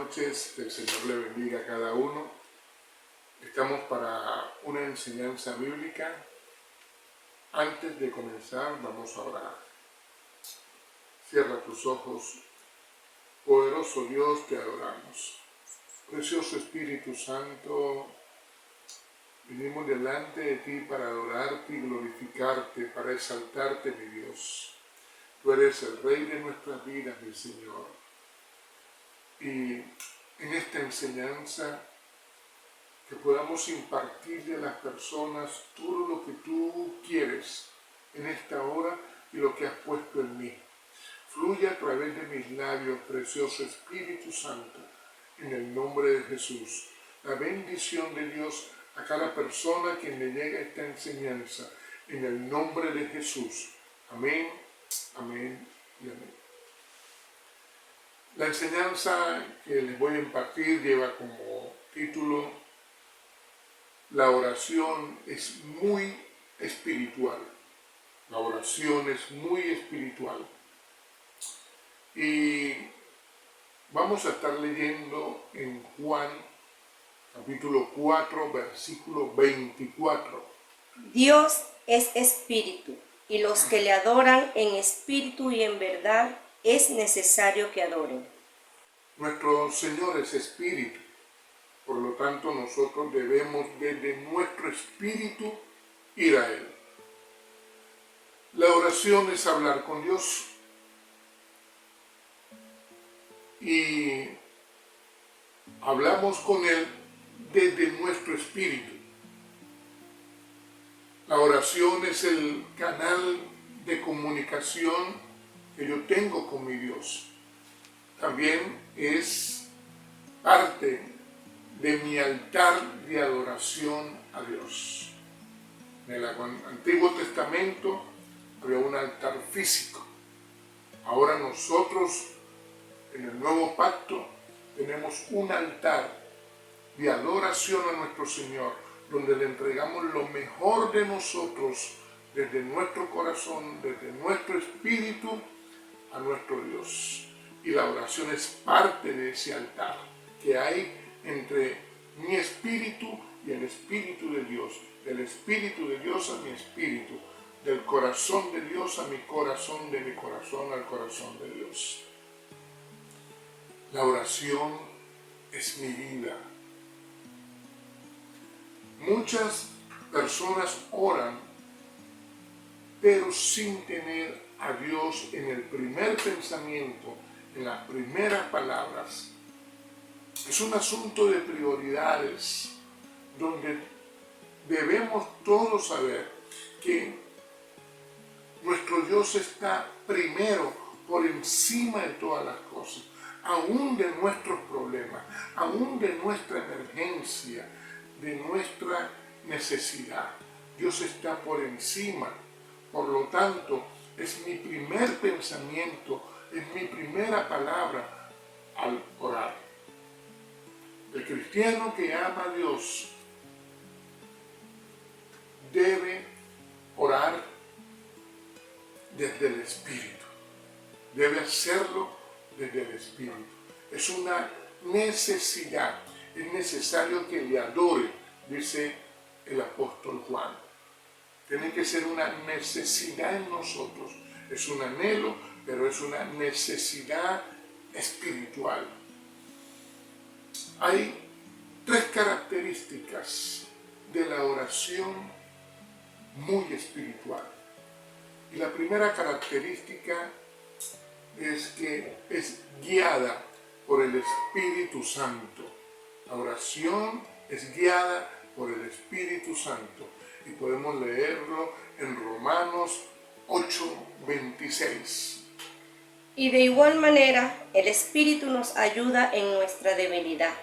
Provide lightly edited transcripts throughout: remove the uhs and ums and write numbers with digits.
noches, que el Señor le bendiga a cada uno. Estamos para una enseñanza bíblica. Antes de comenzar, vamos a orar. Cierra tus ojos. Poderoso Dios, te adoramos. Precioso Espíritu Santo, venimos delante de ti para adorarte y glorificarte, para exaltarte, mi Dios. Tú eres el Rey de nuestras vidas, mi Señor. Y en esta enseñanza, que podamos impartirle a las personas todo lo que tú quieres en esta hora y lo que has puesto en mí. Fluye a través de mis labios, precioso Espíritu Santo, en el nombre de Jesús. La bendición de Dios a cada persona a quien le llegue esta enseñanza, en el nombre de Jesús. Amén, amén y amén. La enseñanza que les voy a impartir lleva como título: la oración es muy espiritual. La oración es muy espiritual. Y vamos a estar leyendo en Juan, capítulo 4, versículo 24. Dios es espíritu, y los que le adoran en espíritu y en verdad es necesario que adoren. Nuestro Señor es espíritu, por lo tanto nosotros debemos desde nuestro espíritu ir a Él. La oración es hablar con Dios. Y hablamos con Él desde nuestro espíritu. La oración es el canal de comunicación que yo tengo con mi Dios. También es parte de mi altar de adoración a Dios. En el Antiguo Testamento había un altar físico. Ahora nosotros, en el Nuevo Pacto, tenemos un altar de adoración a nuestro Señor, donde le entregamos lo mejor de nosotros, desde nuestro corazón, desde nuestro espíritu, a nuestro Dios. Y la oración es parte de ese altar que hay entre mi espíritu y el espíritu de Dios, del espíritu de Dios a mi espíritu, del corazón de Dios a mi corazón, de mi corazón al corazón de Dios. La oración es mi vida. Muchas personas oran, pero sin tener a Dios en el primer pensamiento, en las primeras palabras. Es un asunto de prioridades, donde debemos todos saber que nuestro Dios está primero, por encima de todas las cosas, aún de nuestros problemas, aún de nuestra emergencia, de nuestra necesidad. Dios está por encima. Por lo tanto, es mi primer pensamiento, es mi primera palabra al orar. El cristiano que ama a Dios debe orar desde el Espíritu. Debe hacerlo desde el Espíritu. Es una necesidad. Es necesario que le adore, dice el apóstol Juan. Tiene que ser una necesidad en nosotros. Es un anhelo, pero es una necesidad espiritual. Hay tres características de la oración muy espiritual. Y la primera característica es que es guiada por el Espíritu Santo. La oración es guiada por el Espíritu Santo. Y podemos leerlo en Romanos 8:26. Y de igual manera, el Espíritu nos ayuda en nuestra debilidad.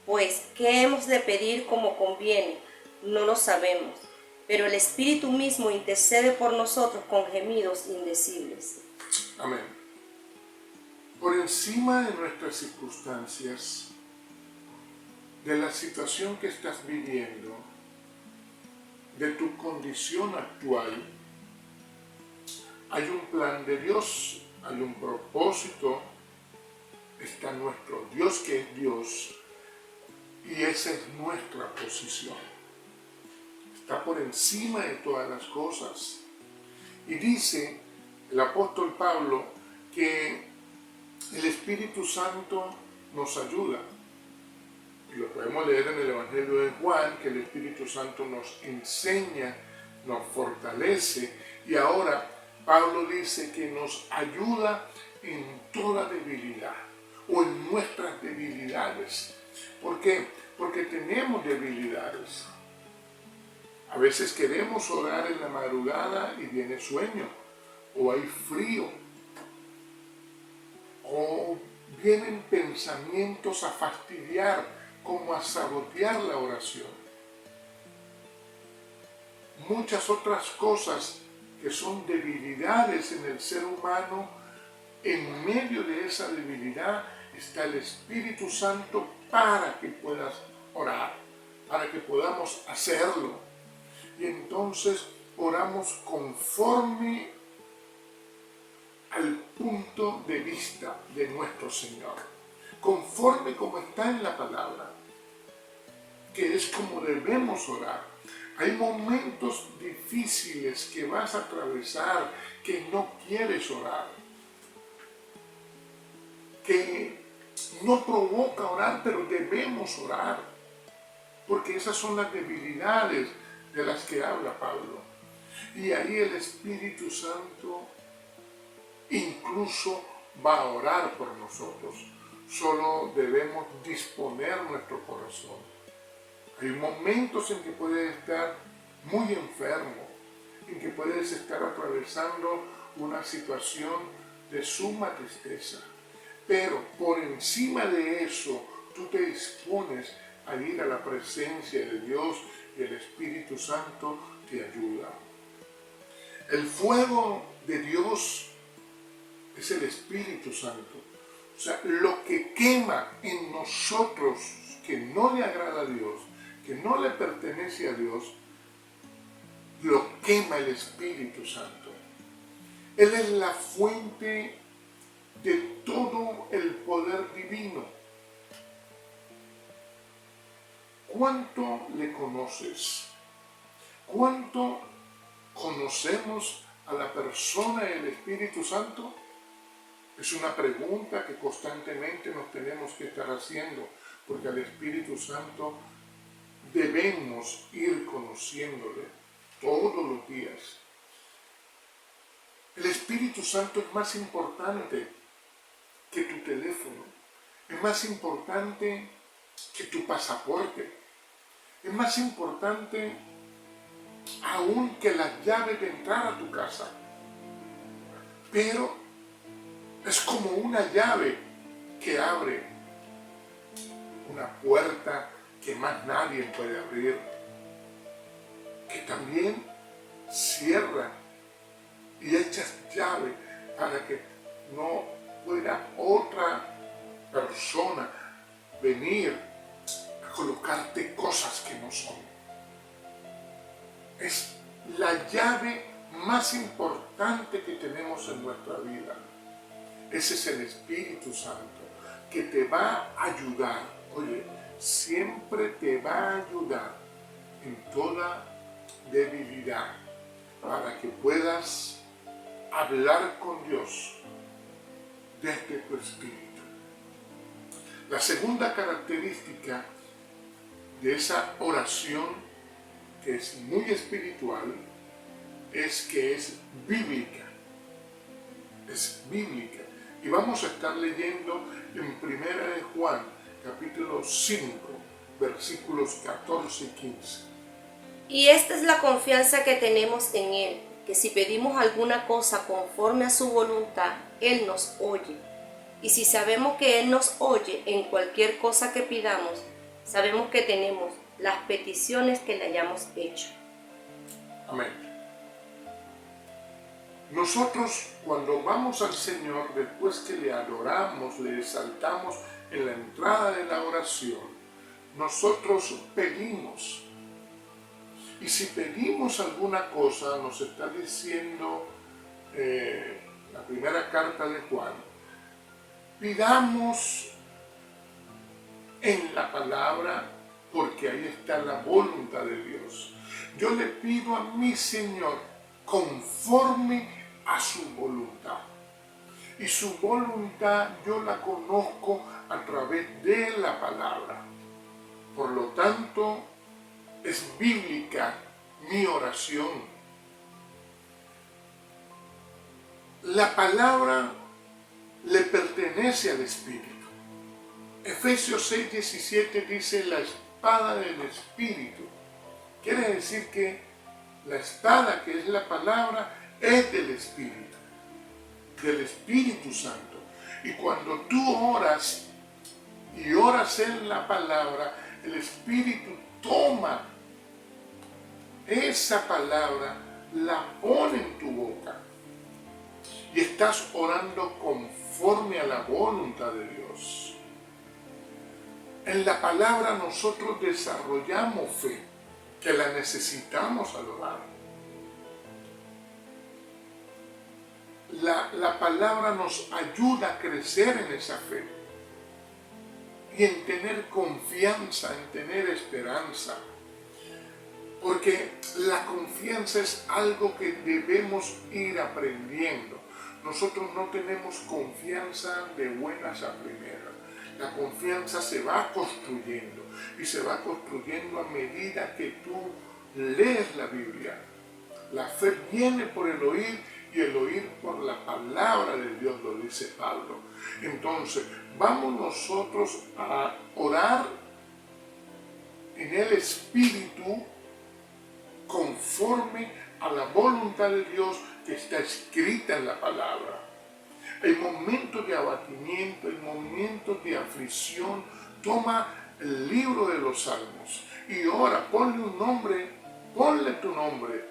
Pues, ¿qué hemos de pedir como conviene? No lo sabemos, pero el Espíritu mismo intercede por nosotros con gemidos indecibles. Amén. Por encima de nuestras circunstancias, de la situación que estás viviendo, de tu condición actual, hay un plan de Dios, hay un propósito está nuestro Dios, que es Dios, y esa es nuestra posición. Está por encima de todas las cosas. Y dice el apóstol Pablo que el Espíritu Santo nos ayuda. Y lo podemos leer en el Evangelio de Juan, que el Espíritu Santo nos enseña, nos fortalece. Y ahora Pablo dice que nos ayuda en toda debilidad o en nuestras debilidades. ¿Por qué? Porque tenemos debilidades. A veces queremos orar en la madrugada y viene sueño, o hay frío, o vienen pensamientos a fastidiar, como a sabotear la oración. Muchas otras cosas que son debilidades en el ser humano. En medio de esa debilidad está el Espíritu Santo para que puedas orar, para que podamos hacerlo. Y entonces oramos conforme al punto de vista de nuestro Señor, conforme como está en la palabra, que es como debemos orar. Hay momentos difíciles que vas a atravesar, que no quieres orar, que no provoca orar, pero debemos orar, porque esas son las debilidades de las que habla Pablo. Y ahí el Espíritu Santo incluso va a orar por nosotros. Solo debemos disponer nuestro corazón. Hay momentos en que puedes estar muy enfermo, en que puedes estar atravesando una situación de suma tristeza. Pero por encima de eso, tú te dispones a ir a la presencia de Dios y el Espíritu Santo te ayuda. El fuego de Dios es el Espíritu Santo. O sea, lo que quema en nosotros que no le agrada a Dios, que no le pertenece a Dios, lo quema el Espíritu Santo. Él es la fuente de todo el poder divino. ¿Cuánto le conoces? ¿Cuánto conocemos a la persona del Espíritu Santo? Es una pregunta que constantemente nos tenemos que estar haciendo, porque al Espíritu Santo debemos ir conociéndole todos los días. El Espíritu Santo es más importante que tu teléfono, es más importante que tu pasaporte, es más importante aún que las llaves de entrar a tu casa. Pero es como una llave que abre una puerta que más nadie puede abrir, que también cierra y echas llave para que no pueda otra persona venir a colocarte cosas que no son. Es la llave más importante que tenemos en nuestra vida. Ese es el Espíritu Santo que te va a ayudar. Oye, siempre te va a ayudar en toda debilidad para que puedas hablar con Dios desde tu espíritu. La segunda característica de esa oración, que es muy espiritual, es que es bíblica. Es bíblica. Y vamos a estar leyendo en Primera de Juan, capítulo 5, versículos 14 y 15. Y esta es la confianza que tenemos en Él, que si pedimos alguna cosa conforme a su voluntad, Él nos oye. Y si sabemos que Él nos oye en cualquier cosa que pidamos, sabemos que tenemos las peticiones que le hayamos hecho. Amén. Nosotros cuando vamos al Señor, después que le adoramos, le exaltamos en la entrada de la oración, nosotros pedimos. Y si pedimos alguna cosa, nos está diciendo la primera carta de Juan, Pidamos en la palabra, porque ahí está la voluntad de Dios. Yo le pido a mi Señor conforme a su voluntad. Y su voluntad yo la conozco a través de la palabra. Por lo tanto, es bíblica mi oración. La palabra le pertenece al Espíritu. Efesios 6:17 dice la espada del Espíritu. Quiere decir que la espada, que es la palabra, es del Espíritu Santo. Y cuando tú oras y oras en la palabra, el Espíritu toma esa palabra, la pone en tu boca y estás orando conforme a la voluntad de Dios. En la palabra nosotros desarrollamos fe, que la necesitamos al orar. La palabra nos ayuda a crecer en esa fe y en tener confianza, en tener esperanza. Porque la confianza es algo que debemos ir aprendiendo. Nosotros no tenemos confianza de buenas a primeras. La confianza se va construyendo y se va construyendo a medida que tú lees la Biblia. La fe viene por el oír y el oír por la palabra de Dios, lo dice Pablo. Entonces, vamos nosotros a orar en el Espíritu conforme a la voluntad de Dios que está escrita en la palabra. En momentos de abatimiento, en momentos de aflicción, toma el libro de los Salmos y ora, ponle tu nombre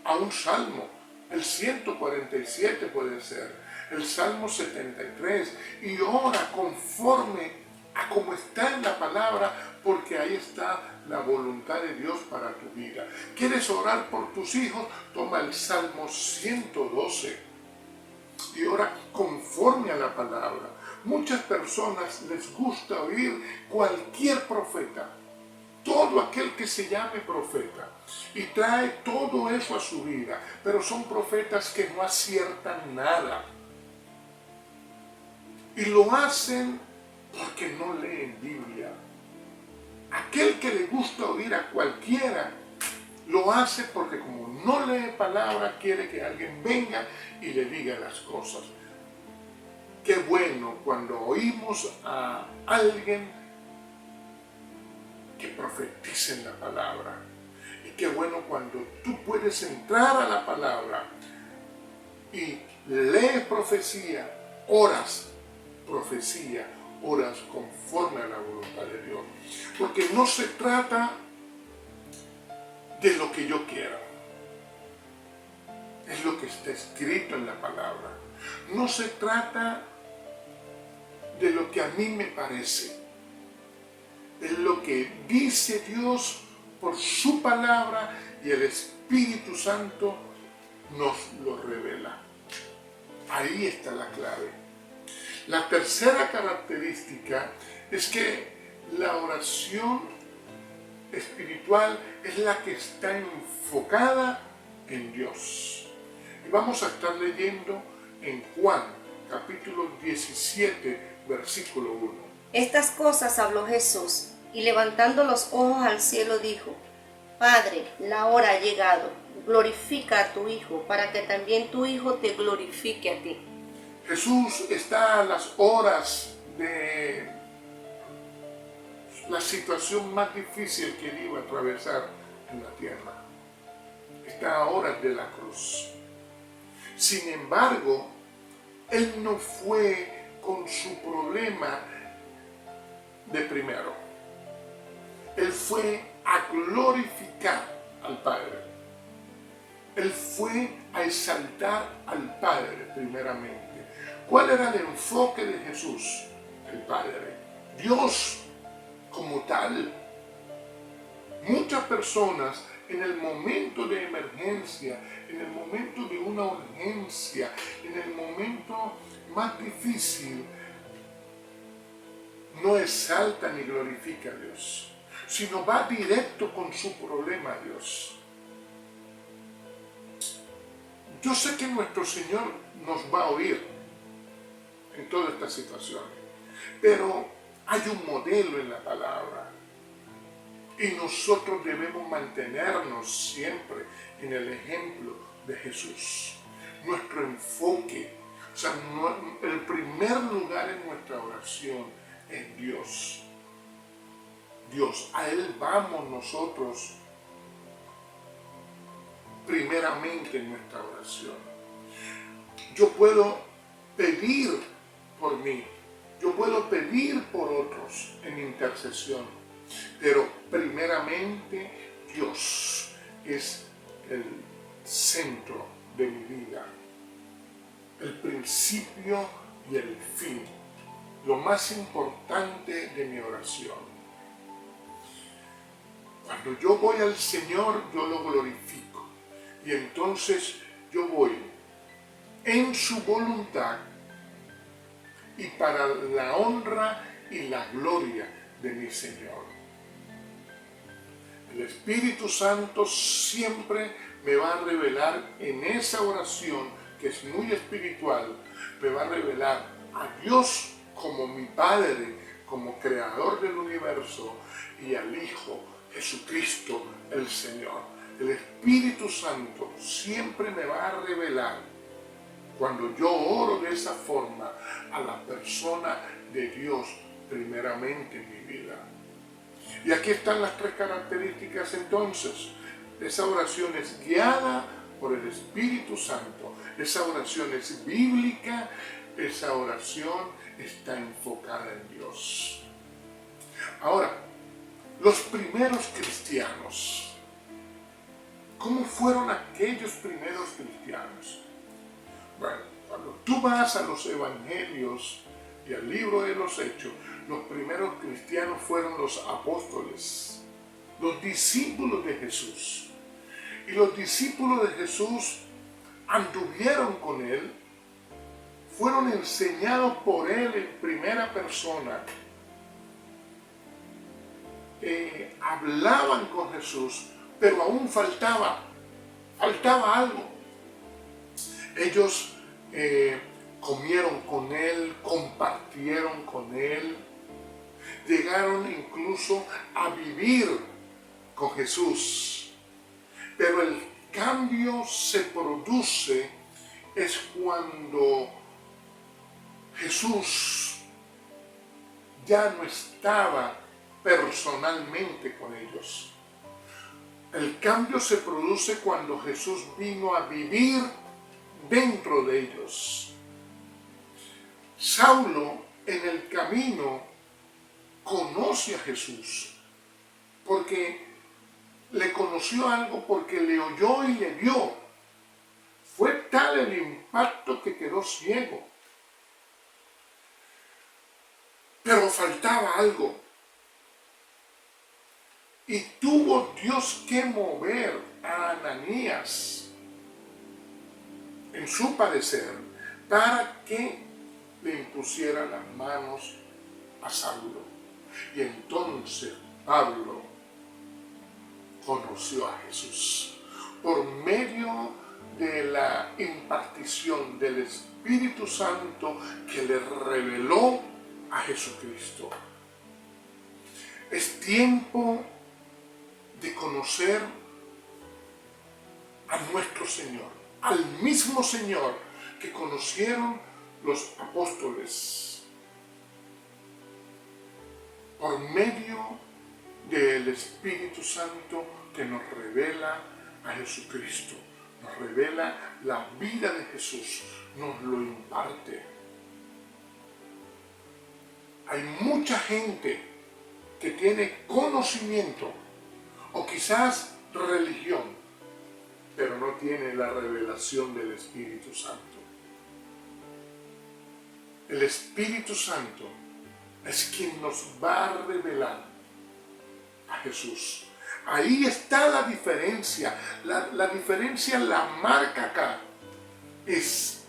a un salmo. El 147 puede ser, el Salmo 73, y ora conforme a como está en la palabra, porque ahí está la voluntad de Dios para tu vida. ¿Quieres orar por tus hijos? Toma el Salmo 112 y ora conforme a la palabra. Muchas personas les gusta oír cualquier profeta, todo aquel que se llame profeta, y trae todo eso a su vida, pero son profetas que no aciertan nada. Y lo hacen porque no leen Biblia. Aquel que le gusta oír a cualquiera, lo hace porque como no lee palabra, quiere que alguien venga y le diga las cosas. Qué bueno cuando oímos a alguien que profetice en la palabra. Y qué bueno cuando tú puedes entrar a la palabra y lees profecía, oras profecía, oras conforme a la voluntad de Dios. Porque no se trata de lo que yo quiero. Es lo que está escrito en la palabra. No se trata de lo que a mí me parece. Es lo que dice Dios por su palabra y el Espíritu Santo nos lo revela. Ahí está la clave. La tercera característica es que la oración espiritual es la que está enfocada en Dios. Y vamos a estar leyendo en Juan, capítulo 17, versículo 1. Estas cosas habló Jesús, y levantando los ojos al cielo dijo: Padre, la hora ha llegado, glorifica a tu Hijo, para que también tu Hijo te glorifique a ti. Jesús está a las horas de la situación más difícil que él iba a atravesar en la tierra. Está a horas de la cruz. Sin embargo, él no fue con su problema de primero. Él fue a glorificar al Padre. Él fue a exaltar al Padre primeramente. ¿Cuál era el enfoque de Jesús? El Padre. Dios como tal. Muchas personas en el momento de emergencia, en el momento de una urgencia, en el momento más difícil, no exalta ni glorifica a Dios, sino va directo con su problema a Dios. Yo sé que nuestro Señor nos va a oír en todas estas situaciones, pero hay un modelo en la palabra y nosotros debemos mantenernos siempre en el ejemplo de Jesús. Nuestro enfoque, o sea, el primer lugar en nuestra oración es Dios. Dios, a Él vamos nosotros primeramente en nuestra oración. Yo puedo pedir por mí, yo puedo pedir por otros en intercesión, pero primeramente Dios es el centro de mi vida, el principio y el fin, lo más importante de mi oración. Cuando yo voy al Señor, yo lo glorifico. Y entonces yo voy en su voluntad y para la honra y la gloria de mi Señor. El Espíritu Santo siempre me va a revelar en esa oración, que es muy espiritual, me va a revelar a Dios como mi Padre, como Creador del universo, y al Hijo, Jesucristo el Señor. El Espíritu Santo siempre me va a revelar, cuando yo oro de esa forma, a la persona de Dios primeramente en mi vida. Y aquí están las tres características entonces. Esa oración es guiada por el Espíritu Santo. Esa oración es bíblica. Esa oración está enfocada en Dios. Ahora, los primeros cristianos. ¿Cómo fueron aquellos primeros cristianos? Bueno, cuando tú vas a los evangelios y al libro de los Hechos, los primeros cristianos fueron los apóstoles, los discípulos de Jesús. Y los discípulos de Jesús anduvieron con Él, fueron enseñados por Él en primera persona, hablaban con Jesús, pero aún faltaba algo. Ellos comieron con Él, compartieron con Él, llegaron incluso a vivir con Jesús. Pero el cambio se produce es cuando Jesús ya no estaba personalmente con ellos. El cambio se produce cuando Jesús vino a vivir dentro de ellos. Saulo en el camino conoce a Jesús porque le conoció algo, porque le oyó y le vio. Fue tal el impacto que quedó ciego. Pero faltaba algo. Y tuvo Dios que mover a Ananías en su padecer para que le impusiera las manos a Saulo. Y entonces Pablo conoció a Jesús por medio de la impartición del Espíritu Santo que le reveló a Jesucristo. Es tiempo de conocer a nuestro Señor, al mismo Señor que conocieron los apóstoles por medio del Espíritu Santo que nos revela a Jesucristo, nos revela la vida de Jesús, nos lo imparte. Hay mucha gente que tiene conocimiento o quizás religión, pero no tiene la revelación del Espíritu Santo. El Espíritu Santo es quien nos va a revelar a Jesús. Ahí está la diferencia. La diferencia, la marca acá, es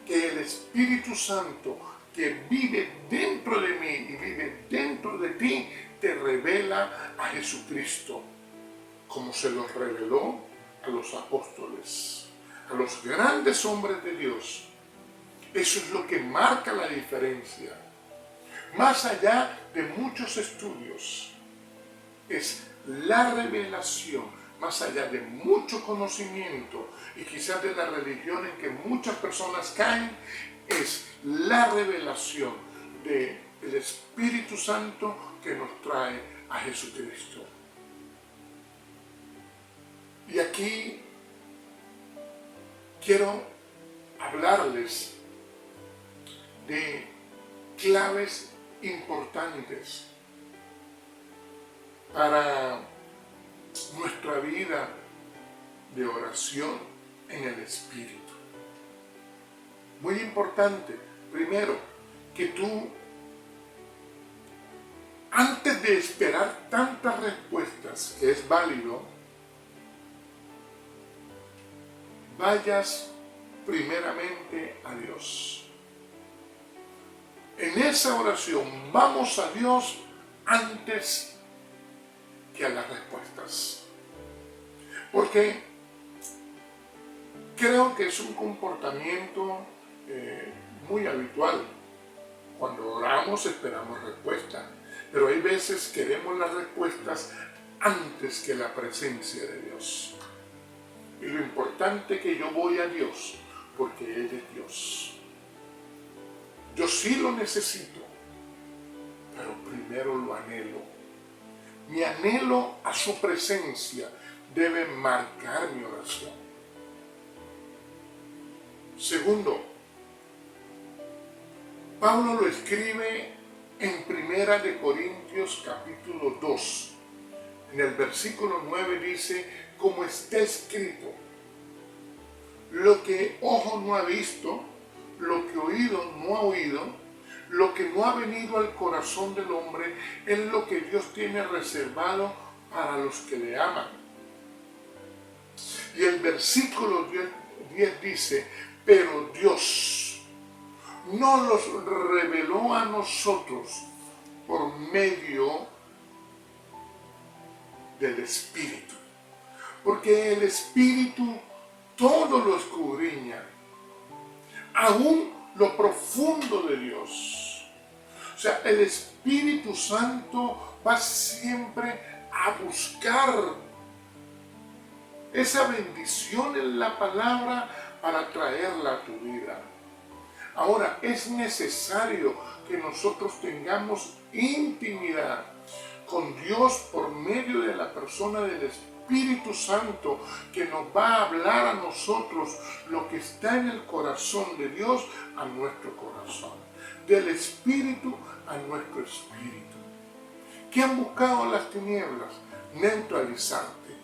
que el Espíritu Santo que vive dentro de mí y vive dentro de ti, te revela a Jesucristo, como se los reveló a los apóstoles, a los grandes hombres de Dios. Eso es lo que marca la diferencia. Más allá de muchos estudios, es la revelación, más allá de mucho conocimiento y quizás de la religión en que muchas personas caen, es la revelación del Espíritu Santo que nos trae a Jesucristo. Y aquí quiero hablarles de claves importantes para nuestra vida de oración en el Espíritu. Muy importante, primero, que tú, antes de esperar tantas respuestas, que es válido, vayas primeramente a Dios. En esa oración vamos a Dios antes que a las respuestas. Porque creo que es un comportamiento muy habitual. Cuando oramos esperamos respuesta, pero hay veces queremos las respuestas antes que la presencia de Dios. Y lo importante es que yo voy a Dios, porque Él es Dios. Yo sí lo necesito, pero primero lo anhelo. Mi anhelo a su presencia debe marcar mi oración. Segundo, Pablo lo escribe en 1 Corintios capítulo 2. En el versículo 9 dice, como está escrito, lo que ojo no ha visto, lo que oído no ha oído, lo que no ha venido al corazón del hombre, es lo que Dios tiene reservado para los que le aman. Y el versículo 10 dice, pero Dios nos los reveló a nosotros por medio del Espíritu. Porque el Espíritu todo lo escudriña, aún lo profundo de Dios. O sea, el Espíritu Santo va siempre a buscar esa bendición en la palabra para traerla a tu vida. Ahora, es necesario que nosotros tengamos intimidad con Dios por medio de la persona del Espíritu Santo, que nos va a hablar a nosotros lo que está en el corazón de Dios a nuestro corazón, del Espíritu a nuestro espíritu. ¿Qué han buscado las tinieblas? Neutralizarte,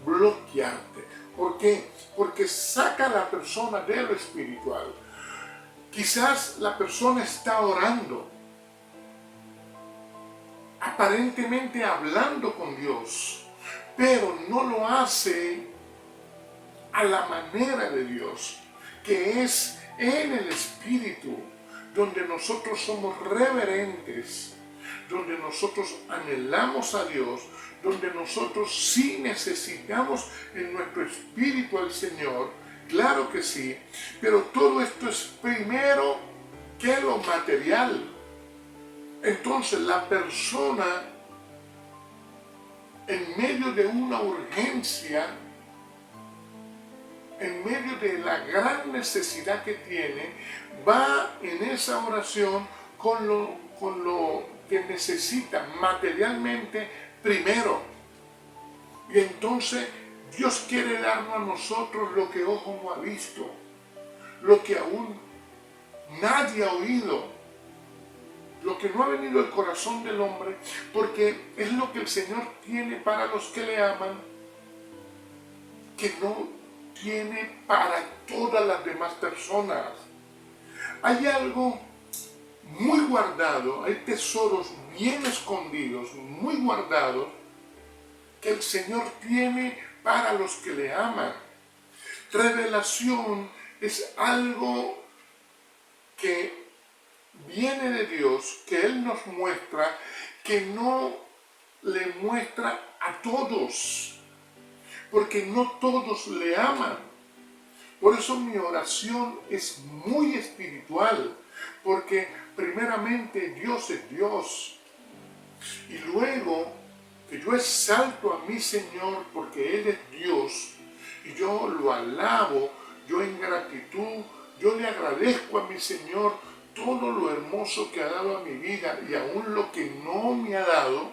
bloquearte. ¿Por qué? Porque saca a la persona de lo espiritual. Quizás la persona está orando, aparentemente hablando con Dios, pero no lo hace a la manera de Dios, que es en el Espíritu, donde nosotros somos reverentes, donde nosotros anhelamos a Dios, donde nosotros sí necesitamos en nuestro espíritu al Señor. Claro que sí, pero todo esto es primero que lo material. Entonces la persona, en medio de una urgencia, en medio de la gran necesidad que tiene, va en esa oración con lo que necesita materialmente primero. Y entonces Dios quiere darnos a nosotros lo que ojo no ha visto, lo que aún nadie ha oído, lo que no ha venido al corazón del hombre, porque es lo que el Señor tiene para los que le aman, que no tiene para todas las demás personas. Hay algo muy guardado, hay tesoros bien escondidos, muy guardados, que el Señor tiene para los que le aman. Revelación es algo que viene viene de Dios, que Él nos muestra, que no le muestra a todos, porque no todos le aman. Por eso mi oración es muy espiritual, porque primeramente Dios es Dios, y luego que yo exalto a mi Señor porque Él es Dios, y yo lo alabo, yo en gratitud, yo le agradezco a mi Señor todo lo hermoso que ha dado a mi vida y aún lo que no me ha dado,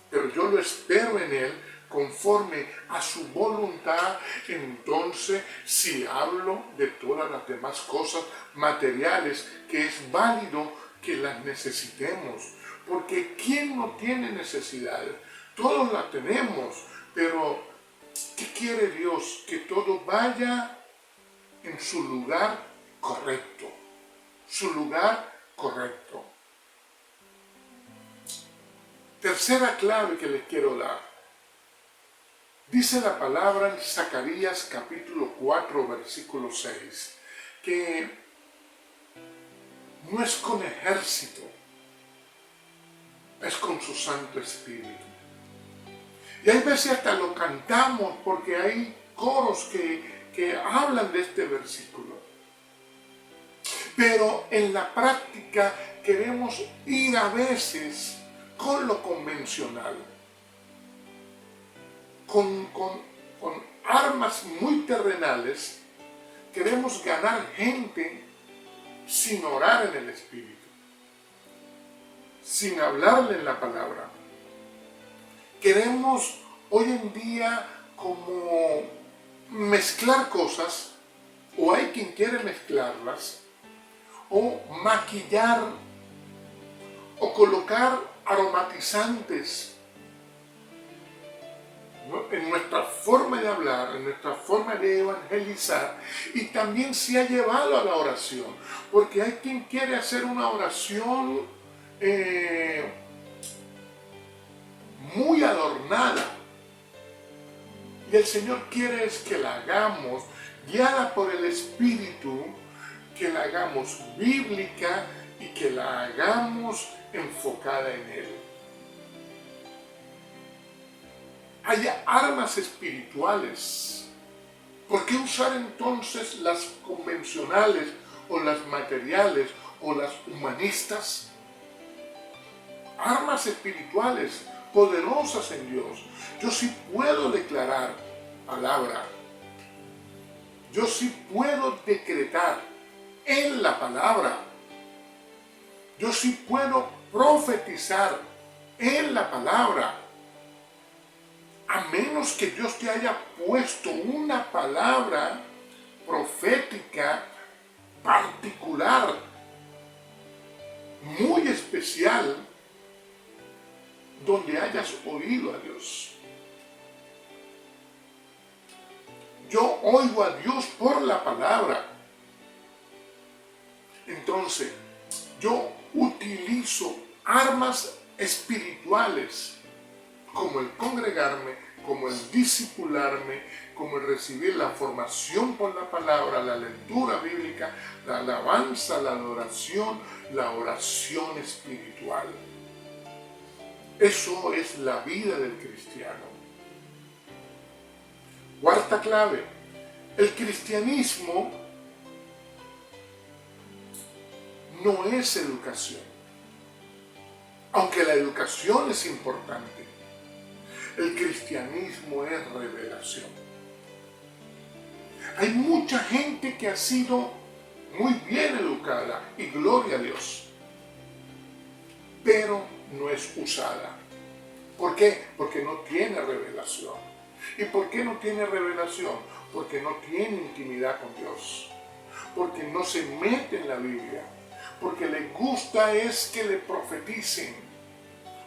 pero yo lo espero en Él conforme a su voluntad. Entonces, si hablo de todas las demás cosas materiales, que es válido que las necesitemos, porque ¿quién no tiene necesidades? Todos las tenemos, pero ¿qué quiere Dios? Que todo vaya en su lugar correcto, su lugar correcto. Tercera clave que les quiero dar. Dice la palabra en Zacarías capítulo 4, versículo 6, que no es con ejército, es con su Santo Espíritu. Y hay veces hasta lo cantamos porque hay coros que hablan de este versículo. Pero en la práctica queremos ir a veces con lo convencional, con armas muy terrenales. Queremos ganar gente sin orar en el Espíritu, sin hablarle en la palabra. Queremos hoy en día como mezclar cosas, o hay quien quiere mezclarlas, o maquillar, o colocar aromatizantes, ¿no?, en nuestra forma de hablar, en nuestra forma de evangelizar, y también se ha llevado a la oración, porque hay quien quiere hacer una oración muy adornada, y el Señor quiere es que la hagamos guiada por el Espíritu, que la hagamos bíblica y que la hagamos enfocada en Él. Hay armas espirituales. ¿Por qué usar entonces las convencionales o las materiales o las humanistas? Armas espirituales poderosas en Dios. Yo sí puedo declarar palabra. Yo sí puedo decretar en la palabra. Yo sí puedo profetizar en la palabra. A menos que Dios te haya puesto una palabra profética particular, muy especial, donde hayas oído a Dios. Yo oigo a Dios por la palabra. Entonces, yo utilizo armas espirituales, como el congregarme, como el discipularme, como el recibir la formación por la palabra, la lectura bíblica, la alabanza, la adoración, la oración espiritual. Eso es la vida del cristiano. Cuarta clave, el cristianismo no es educación, aunque la educación es importante. El cristianismo es revelación. Hay mucha gente que ha sido muy bien educada, y gloria a Dios, pero no es usada. ¿Por qué? Porque no tiene revelación. ¿Y por qué no tiene revelación? Porque no tiene intimidad con Dios, porque no se mete en la Biblia, porque le gusta es que le profeticen,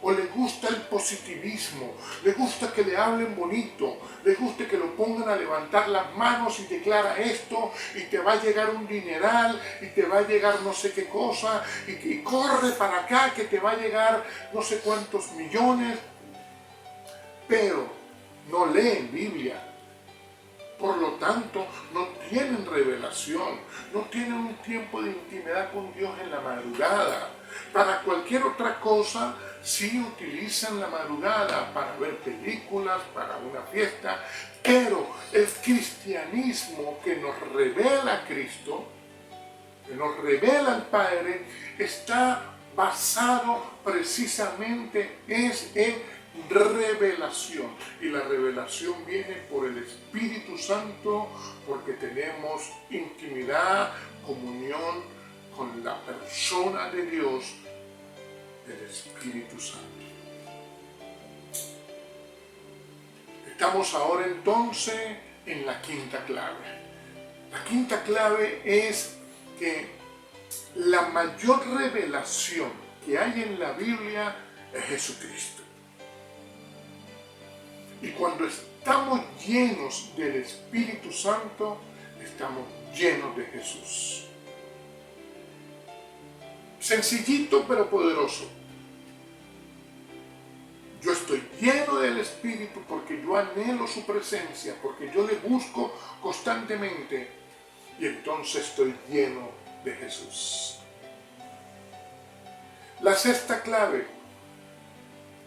o le gusta el positivismo, le gusta que le hablen bonito, le gusta que lo pongan a levantar las manos y declara esto, y te va a llegar un dineral, y te va a llegar no sé qué cosa, y corre para acá que te va a llegar no sé cuántos millones, pero no leen Biblia. Por lo tanto, no tienen revelación, no tienen un tiempo de intimidad con Dios en la madrugada. Para cualquier otra cosa, sí utilizan la madrugada para ver películas, para una fiesta, pero el cristianismo que nos revela a Cristo, que nos revela al Padre, está basado precisamente en revelación. Y la revelación viene por el Espíritu Santo, porque tenemos intimidad, comunión con la persona de Dios, el Espíritu Santo. Estamos ahora entonces en la quinta clave. La quinta clave es que la mayor revelación que hay en la Biblia es Jesucristo. Y cuando estamos llenos del Espíritu Santo, estamos llenos de Jesús. Sencillito pero poderoso. Yo estoy lleno del Espíritu porque yo anhelo su presencia, porque yo le busco constantemente y entonces estoy lleno de Jesús. La sexta clave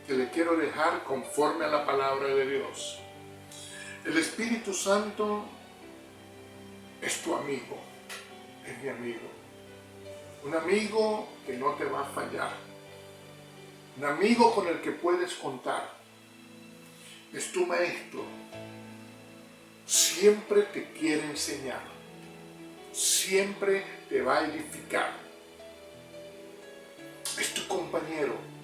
que le quiero dejar conforme a la palabra de Dios. El Espíritu Santo es tu amigo, es mi amigo. Un amigo que no te va a fallar. Un amigo con el que puedes contar. Es tu maestro. Siempre te quiere enseñar. Siempre te va a edificar. Es tu compañero.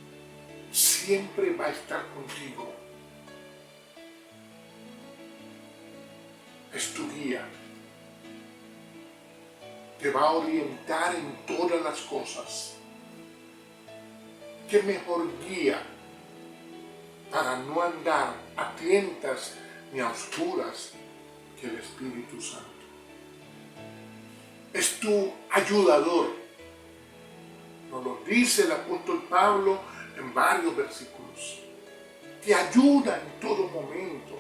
Siempre va a estar contigo. Es tu guía. Te va a orientar en todas las cosas. ¿Qué mejor guía para no andar a tientas ni a oscuras que el Espíritu Santo? Es tu ayudador. Nos lo dice el apóstol Pablo en varios versículos. Te ayuda en todo momento,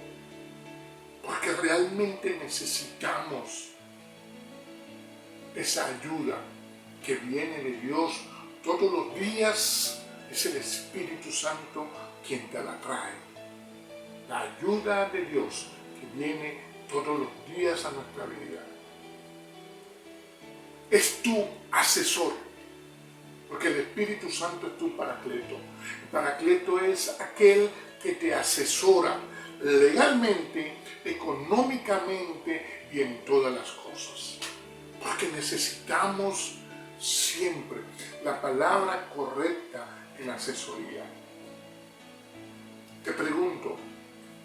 porque realmente necesitamos esa ayuda que viene de Dios todos los días. Es el Espíritu Santo quien te la trae. La ayuda de Dios que viene todos los días a nuestra vida. Es tu asesor, porque el Espíritu Santo es tu paracleto. El paracleto es aquel que te asesora legalmente, económicamente y en todas las cosas. Porque necesitamos siempre la palabra correcta en asesoría. Te pregunto,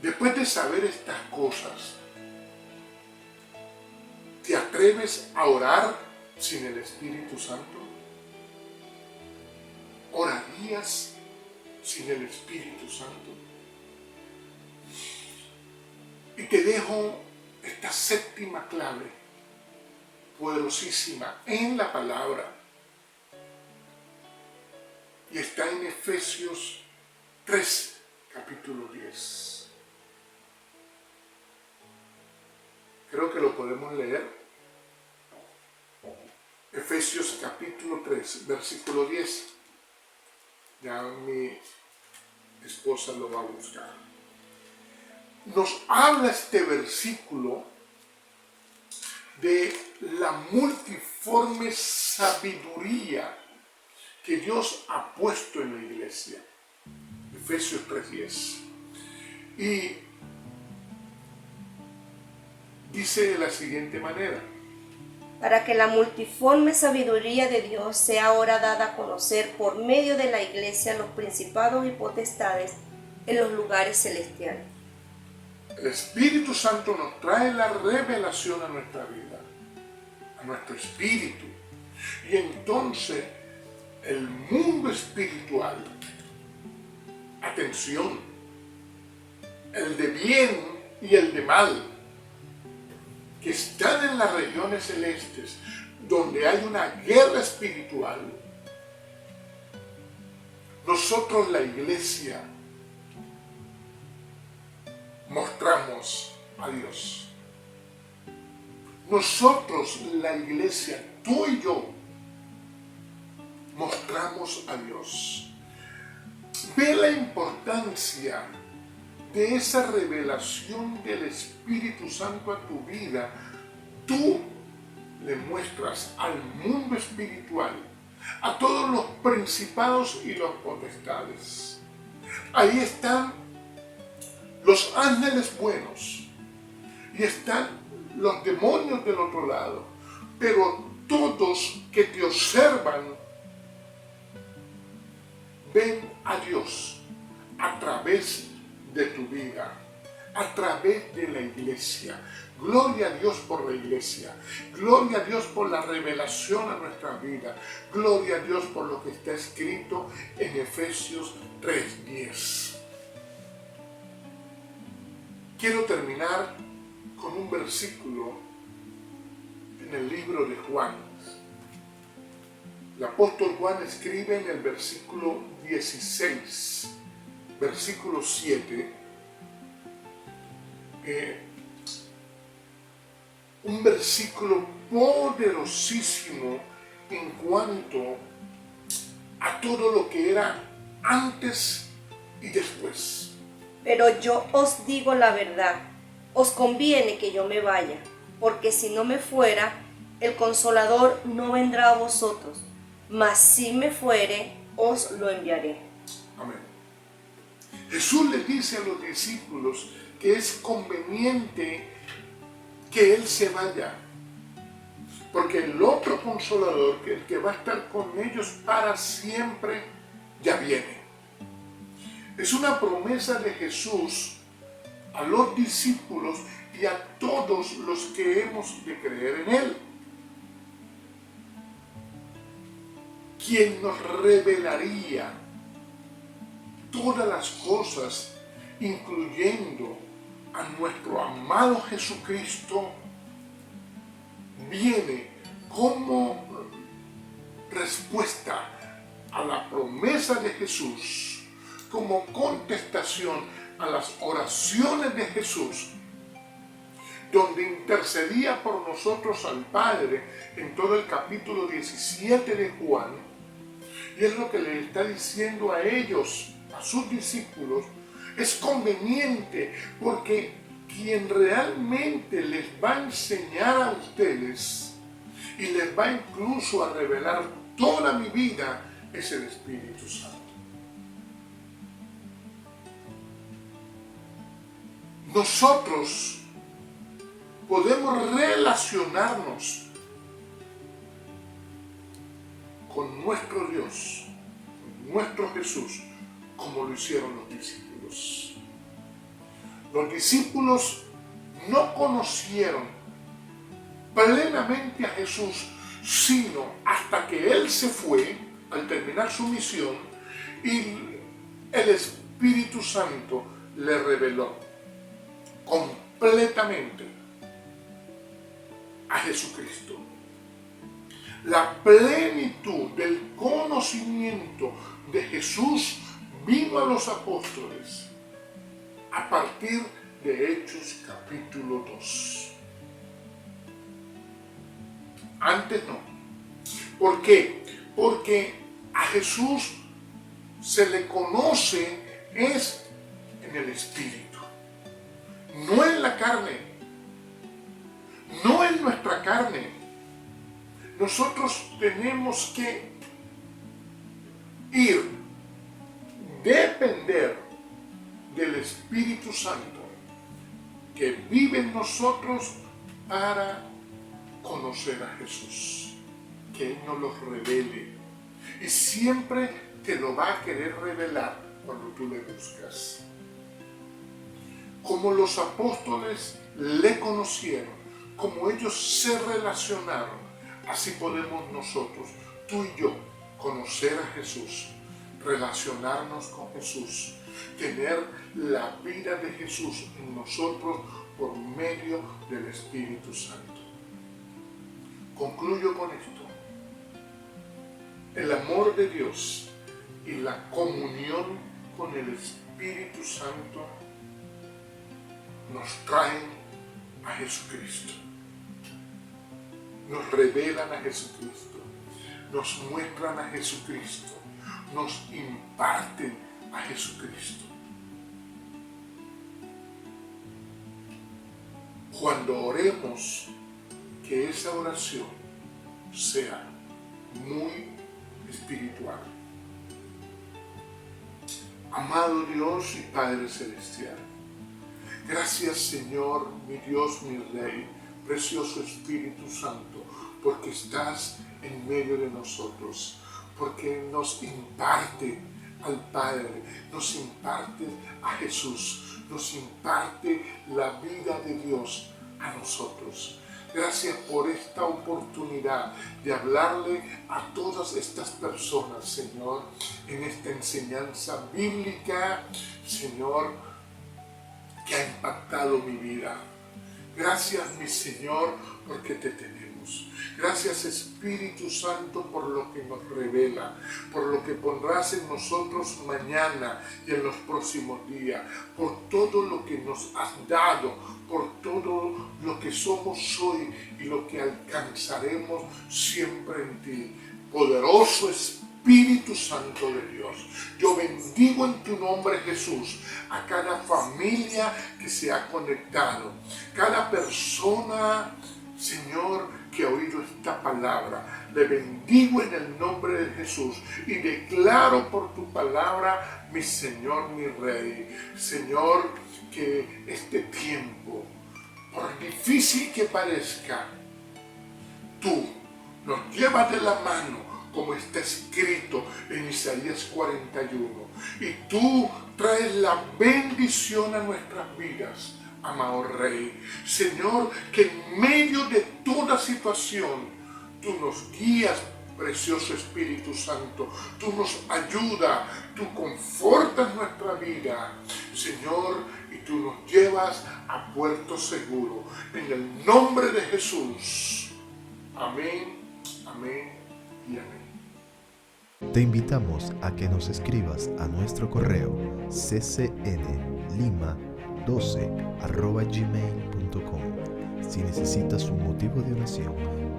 después de saber estas cosas, ¿te atreves a orar sin el Espíritu Santo? ¿Orarías sin el Espíritu Santo? Y te dejo esta séptima clave, poderosísima en la palabra. Y está en Efesios 3, capítulo 10. Creo que lo podemos leer. Efesios capítulo 3, versículo 10. Ya mi esposa lo va a buscar. Nos habla este versículo de la multiforme sabiduría que Dios ha puesto en la iglesia. Efesios 3:10. Y dice de la siguiente manera: para que la multiforme sabiduría de Dios sea ahora dada a conocer por medio de la iglesia a los principados y potestades en los lugares celestiales. El Espíritu Santo nos trae la revelación a nuestra vida, a nuestro espíritu. Y entonces el mundo espiritual, atención, el de bien y el de mal, que están en las regiones celestes, donde hay una guerra espiritual, nosotros, la iglesia, mostramos a Dios. nosotros, la iglesia, tú y yo, mostramos a Dios. Ve la importancia de esa revelación del Espíritu Santo a tu vida. Tú le muestras al mundo espiritual, a todos los principados y los potestades. Ahí están los ángeles buenos y están los demonios del otro lado, pero todos que te observan ven a Dios a través de tu vida, a través de la iglesia. Gloria a Dios por la iglesia, gloria a Dios por la revelación a nuestra vida, gloria a Dios por lo que está escrito en Efesios 3:10. Quiero terminar con un versículo en el libro de Juan. El apóstol Juan escribe en el versículo 16, versículo 7, un versículo poderosísimo en cuanto a todo lo que era antes y después. Pero yo os digo la verdad, os conviene que yo me vaya, porque si no me fuera, el Consolador no vendrá a vosotros, mas si me fuere, os lo enviaré. Amén. Jesús le dice a los discípulos que es conveniente que Él se vaya, porque el otro Consolador, el que va a estar con ellos para siempre, ya viene. Es una promesa de Jesús a los discípulos y a todos los que hemos de creer en Él, quien nos revelaría todas las cosas, incluyendo a nuestro amado Jesucristo, viene como respuesta a la promesa de Jesús, como contestación a las oraciones de Jesús, donde intercedía por nosotros al Padre en todo el capítulo 17 de Juan. Y es lo que le está diciendo a ellos, a sus discípulos: es conveniente, porque quien realmente les va a enseñar a ustedes y les va incluso a revelar toda mi vida es el Espíritu Santo. Nosotros podemos relacionarnos con nuestro Dios, nuestro Jesús, como lo hicieron los discípulos. Los discípulos no conocieron plenamente a Jesús, sino hasta que Él se fue, al terminar su misión, y el Espíritu Santo le reveló completamente a Jesucristo. La plenitud del conocimiento de Jesús vino a los apóstoles a partir de Hechos capítulo 2. Antes no. ¿Por qué? Porque a Jesús se le conoce es en el Espíritu, no en la carne, no en nuestra carne. Nosotros tenemos que depender del Espíritu Santo que vive en nosotros para conocer a Jesús, que Él nos lo revele, y siempre te lo va a querer revelar cuando tú le buscas. Como los apóstoles le conocieron, como ellos se relacionaron, así podemos nosotros, tú y yo, conocer a Jesús, relacionarnos con Jesús, tener la vida de Jesús en nosotros por medio del Espíritu Santo. Concluyo con esto. El amor de Dios y la comunión con el Espíritu Santo nos traen a Jesucristo. nos revelan a Jesucristo, nos muestran a Jesucristo, nos imparten a Jesucristo. Cuando oremos, que esa oración sea muy espiritual. Amado Dios y Padre Celestial, gracias Señor, mi Dios, mi Rey, precioso Espíritu Santo, porque estás en medio de nosotros, porque nos imparte al Padre, nos imparte a Jesús, nos imparte la vida de Dios a nosotros. Gracias por esta oportunidad de hablarle a todas estas personas, Señor, en esta enseñanza bíblica, Señor, que ha impactado mi vida. Gracias, mi Señor, porque te tenemos. Gracias, Espíritu Santo, por lo que nos revela, por lo que pondrás en nosotros mañana y en los próximos días, por todo lo que nos has dado, por todo lo que somos hoy y lo que alcanzaremos siempre en ti. Poderoso Espíritu Santo de Dios, yo bendigo en tu nombre, Jesús, a cada familia que se ha conectado, cada persona, Señor, que ha oído esta palabra. Le bendigo en el nombre de Jesús y declaro por tu palabra, mi Señor, mi Rey, Señor, que este tiempo, por difícil que parezca, tú nos llevas de la mano, como está escrito en Isaías 41, y tú traes la bendición a nuestras vidas, amado Rey. Señor, que en medio de toda situación, tú nos guías, precioso Espíritu Santo, tú nos ayudas, tú confortas nuestra vida, Señor, y tú nos llevas a puerto seguro, en el nombre de Jesús. Amén, amén y amén. Te invitamos a que nos escribas a nuestro correo ccnlima12@gmail.com. Si necesitas un motivo de oración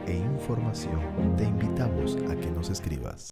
e información, te invitamos a que nos escribas.